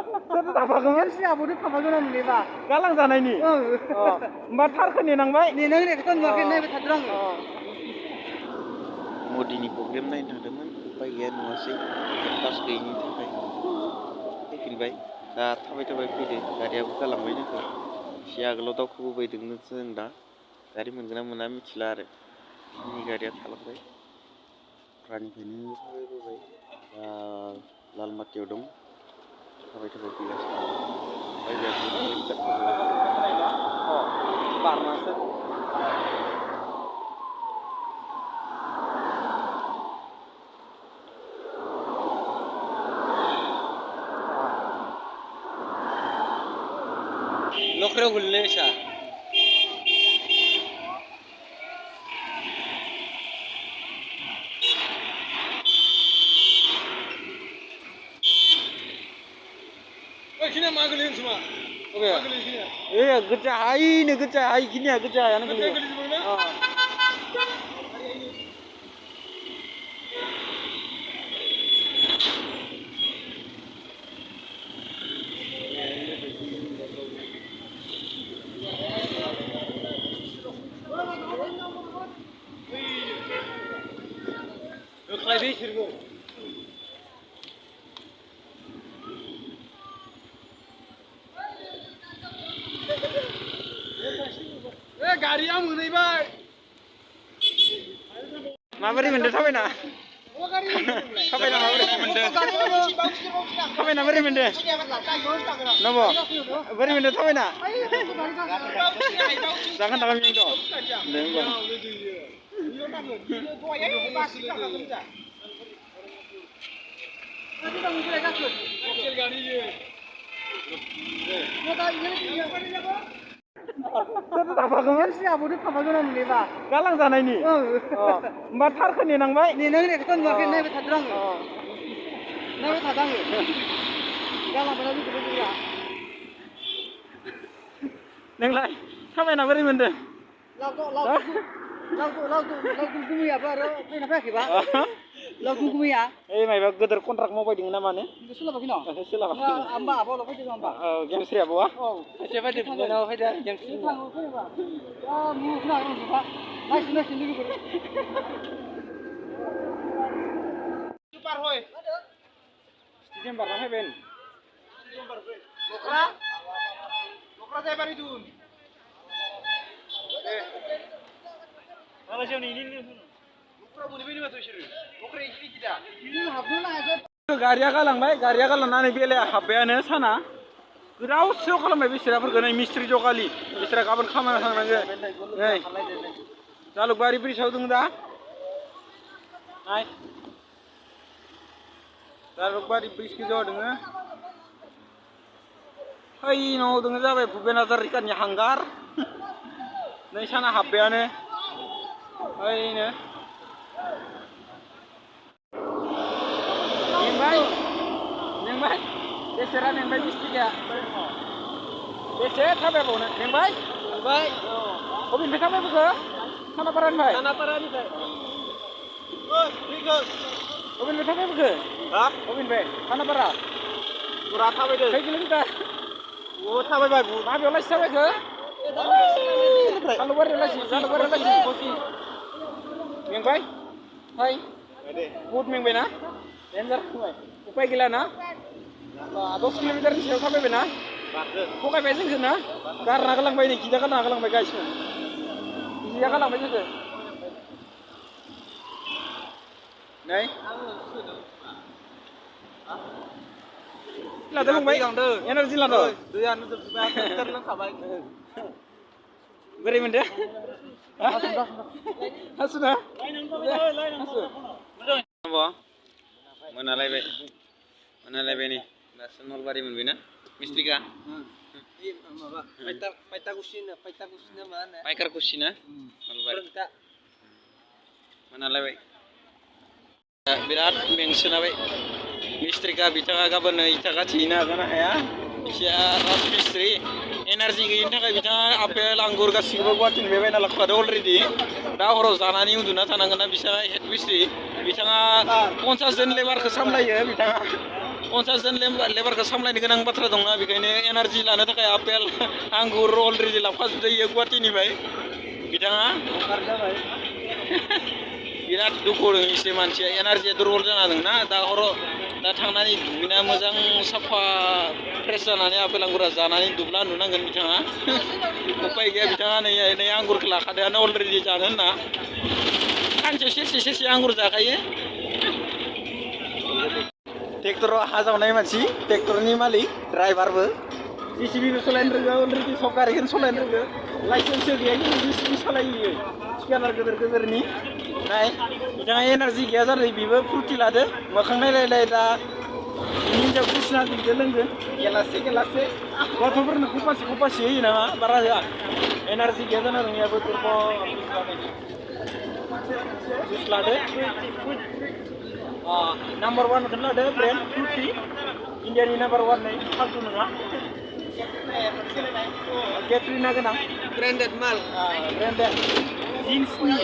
सोर थाफाखैमोन सि आब'दो थाफागोन आं नेबा गालां जानायनि होमबा थारखौ नेनांबाय नेनो नेखौथ' नुवाखै नायबाय थादों आङो मदिनि प्रग्राम नायनो थांदोंमोन उपाय गैया नुवासै पास गैयिनि थाखाय फैफिनबाय दा थाबाय थाबाय फैदो गारियाबो गालांबाय जोंखौ एसे आगोलाव दावखोबोबायदोंमोन जों दा गारि मोनगोन ना मोना मिथिला आरो जोंनि गारिया थालांबाय फ्रानिफ्रायनो थाबायबोबाय दा लालमाटियाव दं थाबाय थाबाय फैगासिनो बायबाय 10 किल'मिटार थाबाय बारनासो नखराव गोलैनाय सा ओइखिनिया मा गोलैयो खोमा अबे ए गोजा हायनो गोजा हायखिनिया गोजायानो गोलैयो होख्लायदो इसोरखौ गारिया मोनहैबाय माबोरै मोनदों थाबायना थाबायना माबोरै मोनदों थाबायना बोरै मोनदों नब बोरै मोनदों थाबायना जागोन थागोन दे होमबा सोर थाफाखैमोन सि आब'दो थाफागोन आं नेबा गालां जानायनि होमबा थारखौ नेनांबाय नेनो नेखौथ' नुवाखै नायबाय थादों आङो नायबाय थादों आङो गालांबायना जोंखौबो जोंहा नोंलाय थाबायना बोरै मोनदों लावदुम गुमैयाबो आरो फैना फैयाखैबा लावदुम गुमैया ओइ माबा गोदोर कन्ट्राक्ट मावबायदों ना माने सोलाबाखै न सोलाबाखै होमबा आब'ल' फैदों होमबा गेमस्रि आब'आ एसे फैदो फैदो गेमस्रि थाङो फैबा मुखना नुबा नायसि लोगोफोर सुपार हय स्टेडियाम बारना फैबाय नखरा जायबारि दुन मालायसियाव नेनि नखरा मोनहैबाय माथो बिसोरो नखरा इखिनि गिदा हाबनो नायाखै गारिया गालांनानै बेलाया हाब्बायानो साना गोदावसो खालामबाय बिसोराफोरखौ नै मिस्ट्रि जगालि बिसोरा गाबोन खामानियाव थांनांगोन नै जालुकबारि ब्रिजआव दङ दा नाय जालुकबारि ब्रिज गोजौआव दङ ओइ न'आव दङ जाबाय भुपेन हाजरिकानि हांगार नै साना हाब्बायानो ओइनो मेंबाय बेसेरा मेंबाय मिस्ट्रिया बेसे थाबायबावनो मेंबाय बबेनिफ्राय थाबायबोखो खानापारानिफ्राय बबेनिफ्राय थाबायबोखो बबेनिफ्राय खानापारा पुरा थाबायदों खै किल'मिटार थाबायबाय माबेयाव लासि थाबायखो जालुकबारियाव लासि मेंबाय हाय बहुद मेंबाय ना डेन्जार फैबाय उपाय गैला ना 10 किल'मिटारनि सायाव थाबायबाय ना थगायबाय जोंखौ ना गारना गालांबाय नै गिदा गारना गालांबाय गासिबो गिदा गालांबाय जोंखौ नै लादो फंबाय एनार्जि लादो दैयानो जोबबाय आं लोंखाबाय बोरै मोनदो हासुना मोनालायबाय नै दासो नलबारि मोनबायना मिस्ट्रिका माबा पाइटाकुसि ना मा होनो पाइकारकुसि ना नलबारि मोनालायबाय बिराद मेंसोनाबाय मिस्ट्रिका बिथाङा गाबोन इटाखा थिहैनो हागोन ना हाया बिसिया राजमिस्ट्रि एनार्जि गैयिनि थाखाय बिथाङा आपेल आंगुर गासिखौबो गुवाहाटीनिफ्राय बायना लाबोखादो अलरेडि दा हराव जानानै उन्दुना थानांगोन ना बिथाङा हेड मिस्ट्रि बिथाङा 50 जन लेबारखौ सामलायो बिथाङा 50 जन लेबारखौ सामलायनो गोनां बाथ्रा दंना बेखायनो एनार्जि लानो थाखाय आपेल आंगुर अलरेडि लाबोखाजोबदों गुवाहाटीनिफ्राय बिथाङा बिराद दुखु दं एसे मानसिया एनार्जिया दुरबल जाना दंना दा थांनानै दुगैना मोजां साफा फ्रेस जानानै आपेल आंगुरा जानानै दुब्ला नुनांगोन बिथाङा उपाय गैया बिथाङा नै आंगुरखौ लाखादोंआनो अलरेडि जानो होनना सानसेयाव सेरसे आंगुर जाखायो ट्रेक्टराव हा जावनाय मानसि ट्रेक्टरनि मालिक ड्राइभारबो जेसिबिबो सालायनो रोंगौ अलरेडि सब गारिखौनो सालायनो रोंगौ लाइसेन्सबो गैया खिन्थु जेसिबि सालायो थिखादार गोदोरनि नाय बिथाङा एनार्जि गैया जादों बेबो फुरथि लादो मोखां नायलायलाय दा हिन्जाव कृष्णा दैजों लोंगोन गेलासे गथ'फोरनो खपासे होयो नामा बारा होआ एनार्जि गैया जाना दं याबो दुरबल जुस लादो नाम्बार 1 खौनो लादो ब्रेन्ड फ्रुटि इन्डियानि नाम्बार 1 नै फालतु नङा केट्रिना गोनां ब्रेन्डेड माल ब्रेन्डेड जिन्सनि